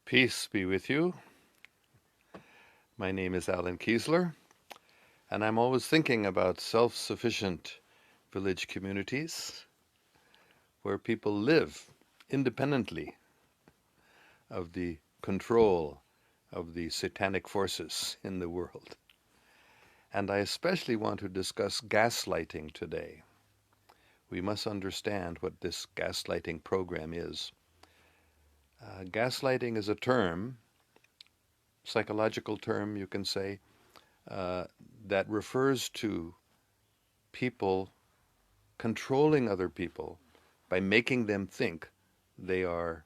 Peace be with you. My name is Allan Keislar, and I'm always thinking about self-sufficient village communities where people live independently of the control of the satanic forces in the world. And I especially want to discuss gaslighting today. We must understand what this gaslighting program is. Gaslighting is a term, psychological term, you can say, that refers to people controlling other people by making them think they are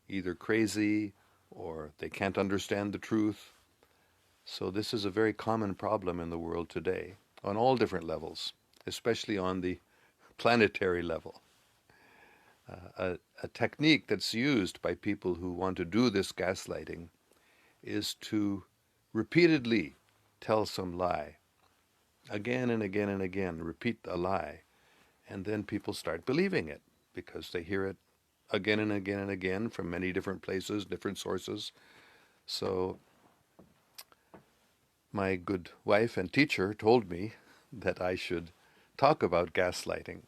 either crazy or they can't understand the truth. So this is a very common problem in the world today on all different levels, especially on the planetary level. A technique that's used by people who want to do this gaslighting is to repeatedly tell some lie, again and again and again, repeat a lie, and then people start believing it because they hear it again and again and again from many different places, different sources. So my good wife and teacher told me that I should talk about gaslighting.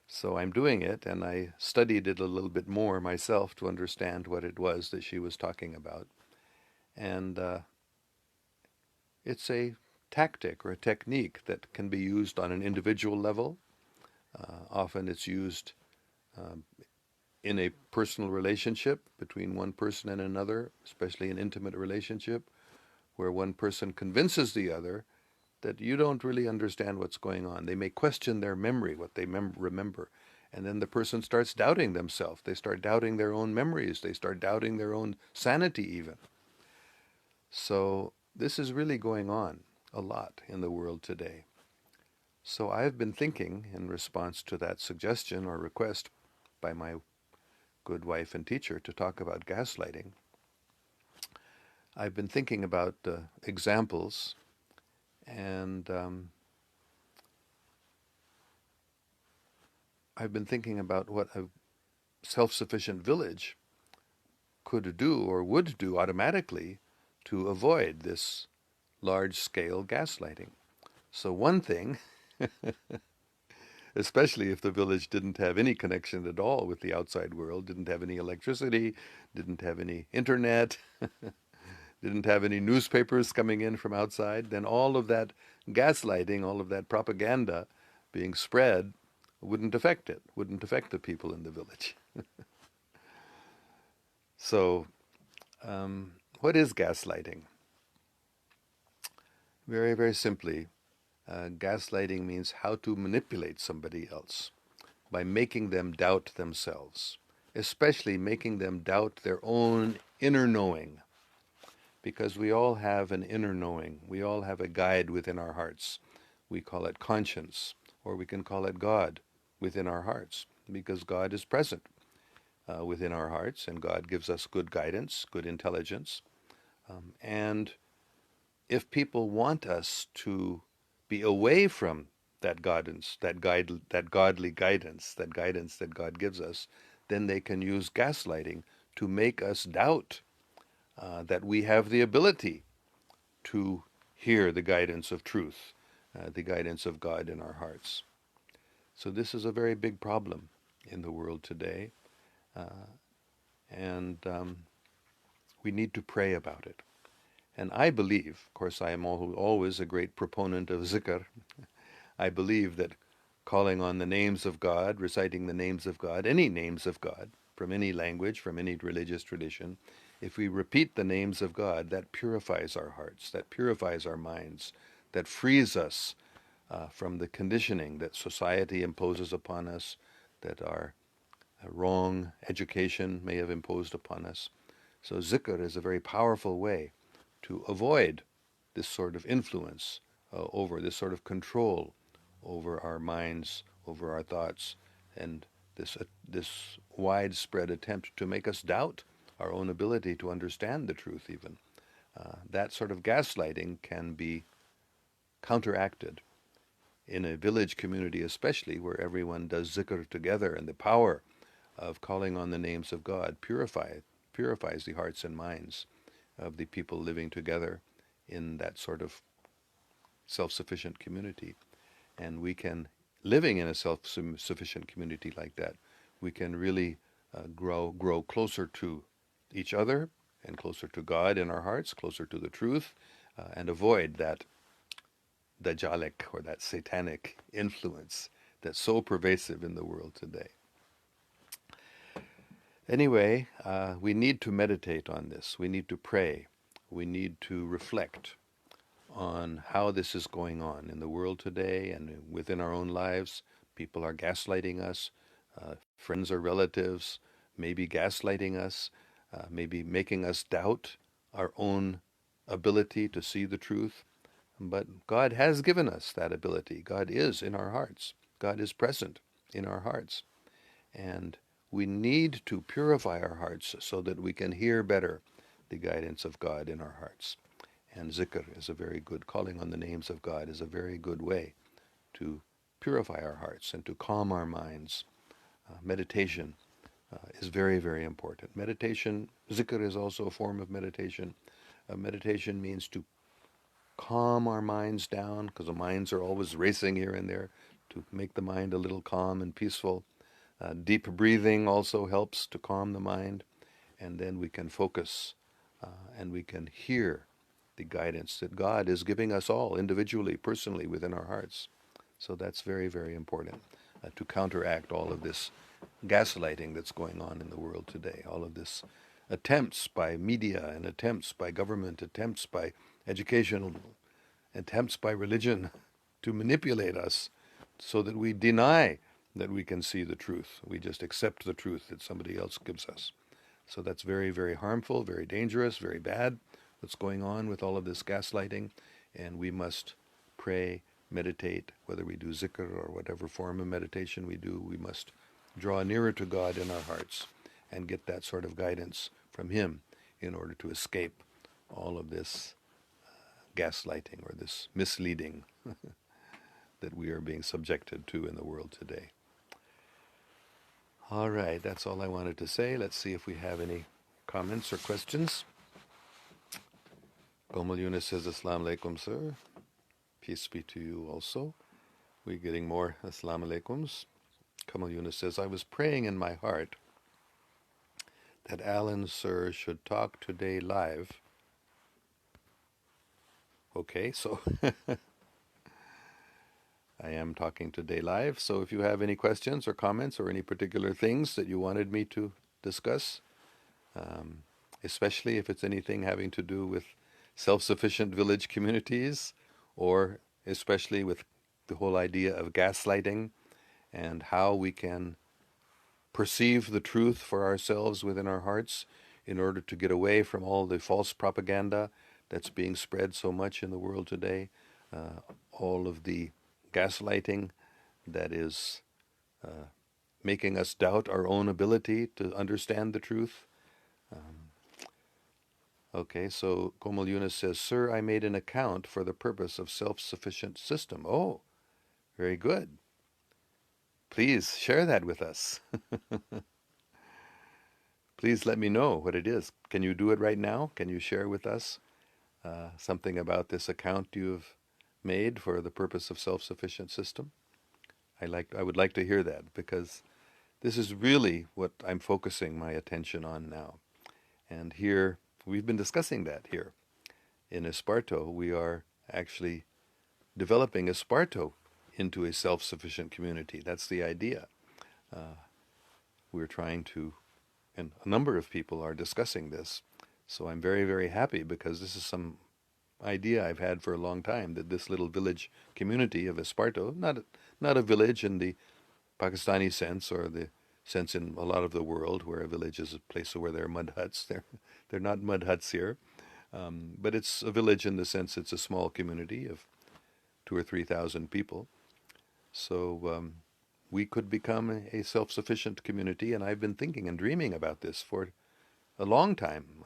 So I'm doing it, and I studied it a little bit more myself to understand what it was that she was talking about. And it's a tactic or a technique that can be used on an individual level. Often it's used in a personal relationship between one person and another, especially an intimate relationship, where one person convinces the other that you don't really understand what's going on. They may question their memory, what they remember, and then the person starts doubting themselves. They start doubting their own memories. They start doubting their own sanity even. So this is really going on a lot in the world today. So I've been thinking, in response to that suggestion or request by my good wife and teacher to talk about gaslighting, I've been thinking about examples, and I've been thinking about what a self-sufficient village could do or would do automatically to avoid this large-scale gaslighting. So one thing, especially if the village didn't have any connection at all with the outside world, didn't have any electricity, didn't have any internet, didn't have any newspapers coming in from outside, then all of that gaslighting, all of that propaganda being spread wouldn't affect it, wouldn't affect the people in the village. So, what is gaslighting? Very, very simply, gaslighting means how to manipulate somebody else by making them doubt themselves, especially making them doubt their own inner knowing. Because we all have an inner knowing. We all have a guide within our hearts. We call it conscience, or we can call it God within our hearts, because God is present within our hearts, and God gives us good guidance, good intelligence. And if people want us to be away from that guidance, that godly guidance, that guidance that God gives us, then they can use gaslighting to make us doubt that we have the ability to hear the guidance of truth, the guidance of God in our hearts. So this is a very big problem in the world today, and we need to pray about it. And I believe, of course I am always a great proponent of Zikr, I believe that calling on the names of God, reciting the names of God, any names of God, from any language, from any religious tradition, if we repeat the names of God, that purifies our hearts, that purifies our minds, that frees us from the conditioning that society imposes upon us, that our wrong education may have imposed upon us. So Zikr is a very powerful way to avoid this sort of influence over, this sort of control over our minds, over our thoughts, and this widespread attempt to make us doubt our own ability to understand the truth even. That sort of gaslighting can be counteracted in a village community especially, where everyone does zikr together, and the power of calling on the names of God purifies the hearts and minds of the people living together in that sort of self-sufficient community. And we can, living in a self-sufficient community like that, we can really grow closer to each other and closer to God in our hearts, closer to the truth, and avoid that Dajjalic or that satanic influence that's so pervasive in the world today. Anyway, we need to meditate on this. We need to pray. We need to reflect on how this is going on in the world today and within our own lives. People are gaslighting us. Friends or relatives may be gaslighting us, maybe making us doubt our own ability to see the truth. But God has given us that ability. God is in our hearts. God is present in our hearts. And we need to purify our hearts so that we can hear better the guidance of God in our hearts. And Zikr is a very good, calling on the names of God is a very good way to purify our hearts and to calm our minds. Meditation is very, very important. Meditation, Zikr is also a form of meditation. Meditation means to calm our minds down, because the minds are always racing here and there, to make the mind a little calm and peaceful. Deep breathing also helps to calm the mind, and then we can focus and we can hear the guidance that God is giving us all individually, personally, within our hearts. So that's very, very important to counteract all of this gaslighting that's going on in the world today, all of this attempts by media and attempts by government, attempts by educational, attempts by religion to manipulate us so that we deny that we can see the truth. We just accept the truth that somebody else gives us. So that's very, very harmful, very dangerous, very bad, what's going on with all of this gaslighting. And we must pray, meditate, whether we do zikr or whatever form of meditation we do, we must draw nearer to God in our hearts and get that sort of guidance from Him in order to escape all of this gaslighting or this misleading that we are being subjected to in the world today. All right, that's all I wanted to say. Let's see if we have any comments or questions. Komal Yunus says, Assalamu alaikum, sir. Peace be to you also. We're getting more Assalamu alaikums. Kamal Yunus says, I was praying in my heart that Allan, sir, should talk today live. Okay, so I am talking today live. So if you have any questions or comments or any particular things that you wanted me to discuss, especially if it's anything having to do with self-sufficient village communities, or especially with the whole idea of gaslighting and how we can perceive the truth for ourselves within our hearts in order to get away from all the false propaganda that's being spread so much in the world today, all of the gaslighting that is making us doubt our own ability to understand the truth. Okay, so Komal Yunus says, Sir, I made an account for the purpose of self-sufficient system. Oh, very good. Please share that with us. Please let me know what it is. Can you do it right now? Can you share with us something about this account you've made for the purpose of self-sufficient system? I would like to hear that, because this is really what I'm focusing my attention on now. And here, we've been discussing that here. In Esparto, we are actually developing Esparto into a self-sufficient community. That's the idea. We're trying to, and a number of people are discussing this. So I'm very, very happy, because this is some idea I've had for a long time, that this little village community of Esparto, not a village in the Pakistani sense or the sense in a lot of the world where a village is a place where there are mud huts. They're not mud huts here, but it's a village in the sense it's a small community of 2,000 or 3,000 people. So we could become a self-sufficient community, and I've been thinking and dreaming about this for a long time.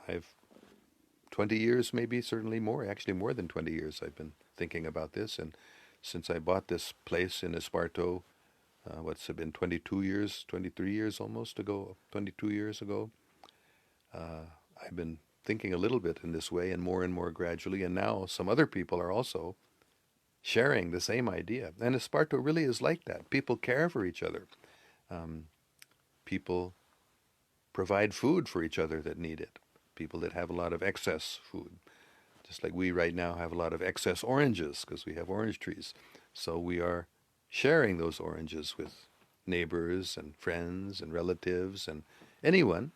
20 years, maybe, certainly more, actually more than 20 years I've been thinking about this. And since I bought this place in Esparto, what's it been, 22 years, 23 years almost ago, 22 years ago, I've been thinking a little bit in this way and more gradually, and now some other people are also sharing the same idea. And Esparto really is like that. People care for each other. Um, People provide food for each other that need it. People that have a lot of excess food. Just like we right now have a lot of excess oranges because we have orange trees. So we are sharing those oranges with neighbors and friends and relatives and anyone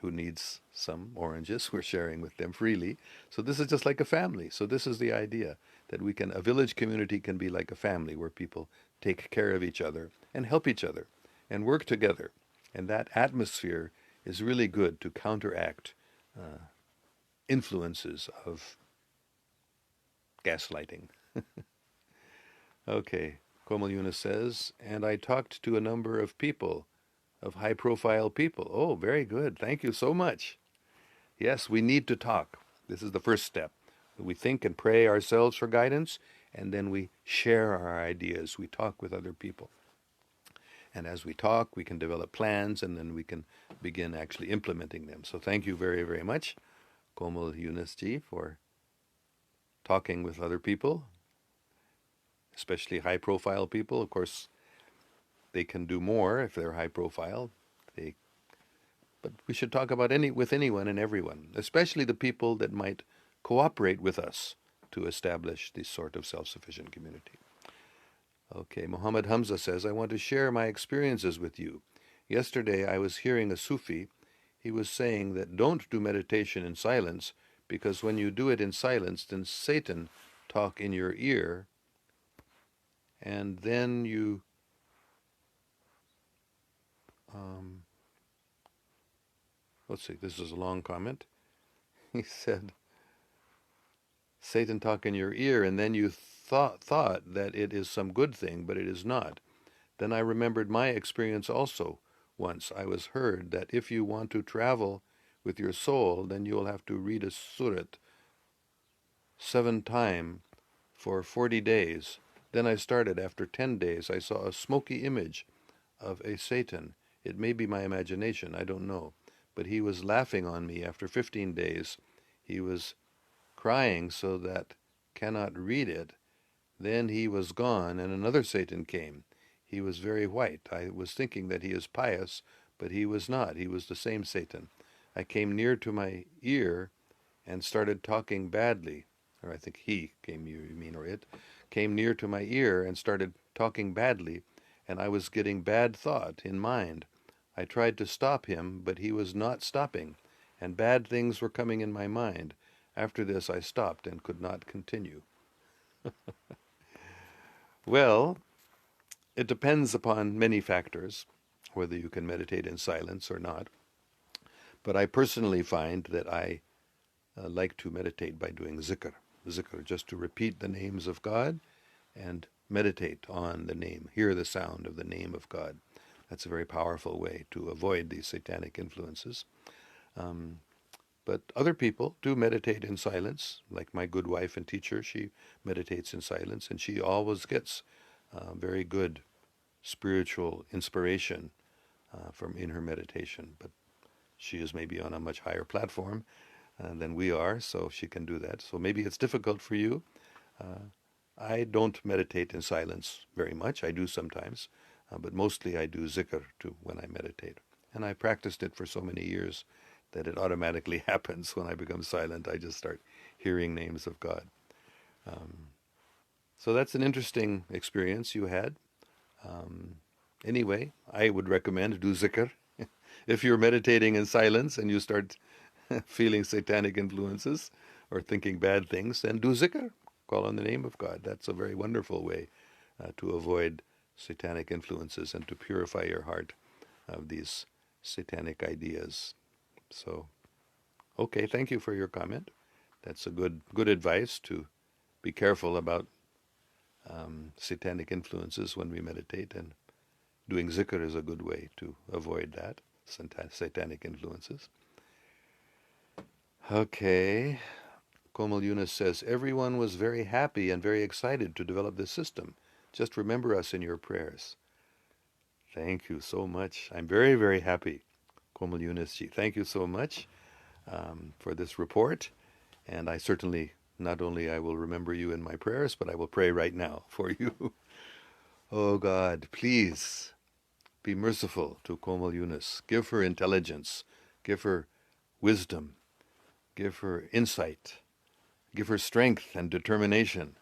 who needs some oranges. We're sharing with them freely. So this is just like a family. So this is the idea that a village community can be like a family where people take care of each other and help each other and work together. And that atmosphere is really good to counteract influences of gaslighting. Okay, Komal Yunus says, and I talked to a number of people, of high-profile people. Oh, very good. Thank you so much. Yes, we need to talk. This is the first step. We think and pray ourselves for guidance, and then we share our ideas. We talk with other people. And as we talk, we can develop plans, and then we can begin actually implementing them. So thank you very much, Komal Yunus ji, for talking with other people, especially high-profile people. Of course, they can do more if they're high-profile. But we should talk about with anyone and everyone, especially the people that might cooperate with us to establish this sort of self-sufficient community. Okay, Muhammad Hamza says, I want to share my experiences with you. Yesterday I was hearing a Sufi. He was saying that don't do meditation in silence because when you do it in silence, then Satan talk in your ear, and then you let's see, this is a long comment. He said, Satan talk in your ear, and then you thought that it is some good thing, but it is not. Then I remembered my experience also. Once I was heard that if you want to travel with your soul, then you will have to read a surat 7 times for 40 days. Then I started. After 10 days, I saw a smoky image of a Satan. It may be my imagination, I don't know. But he was laughing on me. After 15 days, he was crying so that cannot read it. Then he was gone, and another Satan came. He was very white. I was thinking that he is pious, but he was not. He was the same Satan. I came near to my ear and started talking badly. Or I think he came, you mean, or it, came near to my ear and started talking badly, and I was getting bad thought in mind. I tried to stop him, but he was not stopping, and bad things were coming in my mind. After this I stopped and could not continue. Well, it depends upon many factors, whether you can meditate in silence or not. But I personally find that I like to meditate by doing zikr. Zikr, just to repeat the names of God and meditate on the name, hear the sound of the name of God. That's a very powerful way to avoid these satanic influences. But other people do meditate in silence, like my good wife and teacher. She meditates in silence, and she always gets very good spiritual inspiration from in her meditation. But she is maybe on a much higher platform than we are, so she can do that. So maybe it's difficult for you. I don't meditate in silence very much. I do sometimes, but mostly I do zikr when I meditate. And I practiced it for so many years that it automatically happens when I become silent. I just start hearing names of God. So that's an interesting experience you had. Anyway, I would recommend do zikr. If you're meditating in silence and you start feeling satanic influences or thinking bad things, then do zikr. Call on the name of God. That's a very wonderful way to avoid satanic influences and to purify your heart of these satanic ideas. So, okay, thank you for your comment. That's a good advice to be careful about satanic influences when we meditate, and doing zikr is a good way to avoid that, satanic influences. Okay, Komal Yunus says, everyone was very happy and very excited to develop this system. Just remember us in your prayers. Thank you so much. I'm very happy, Komal Yunus ji. Thank you so much. for this report. And I certainly, not only I will remember you in my prayers, but I will pray right now for you. Oh God, please be merciful to Komal Yunus. Give her intelligence. Give her wisdom. Give her insight. Give her strength and determination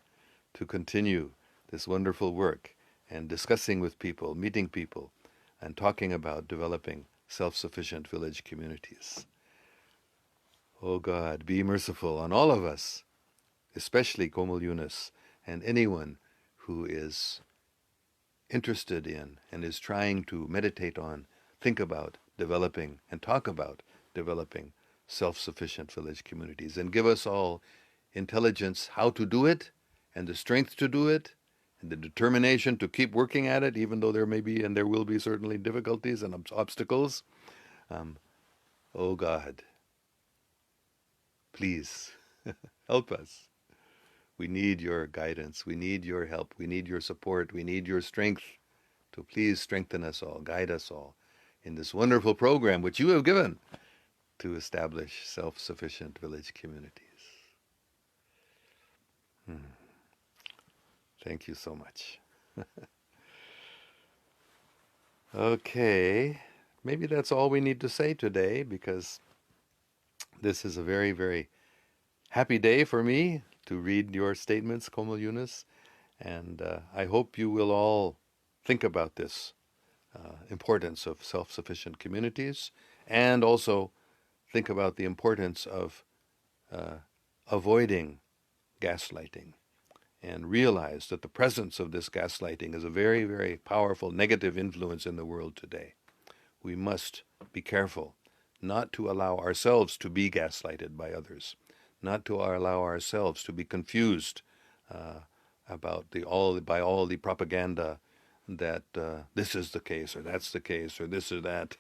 to continue this wonderful work and discussing with people, meeting people, and talking about developing self-sufficient village communities. Oh God, be merciful on all of us, especially Komal Yunus and anyone who is interested in and is trying to meditate on, think about developing and talk about developing self-sufficient village communities. And give us all intelligence how to do it, and the strength to do it, and the determination to keep working at it, even though there may be and there will be certainly difficulties and obstacles. Oh God, please help us. We need your guidance. We need your help. We need your support. We need your strength to please strengthen us all, guide us all in this wonderful program which you have given to establish self-sufficient village communities. Thank you so much. Okay, maybe that's all we need to say today, because this is a very, very happy day for me to read your statements, Komal Yunus, and I hope you will all think about this importance of self-sufficient communities, and also think about the importance of avoiding gaslighting, and realize that the presence of this gaslighting is a very, very powerful negative influence in the world today. We must be careful not to allow ourselves to be gaslighted by others, not to allow ourselves to be confused about by all the propaganda that this is the case, or that's the case, or this or that.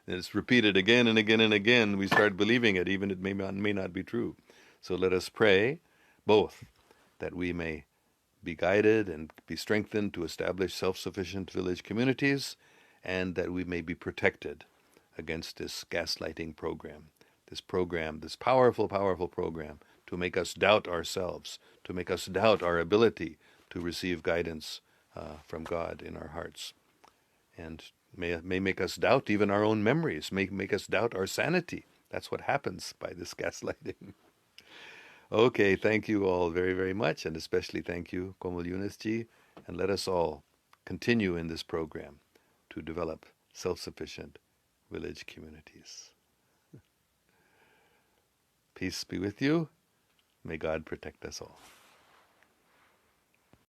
It's repeated again and again and again. We start believing it, even it may not be true. So let us pray both that we may be guided and be strengthened to establish self-sufficient village communities, and that we may be protected against this gaslighting program, this powerful, powerful program to make us doubt ourselves, to make us doubt our ability to receive guidance from God in our hearts. And may make us doubt even our own memories, may make us doubt our sanity. That's what happens by this gaslighting. Okay, thank you all very, very much, and especially thank you, Komal Yunus ji, and let us all continue in this program to develop self-sufficient village communities. Peace be with you. May God protect us all.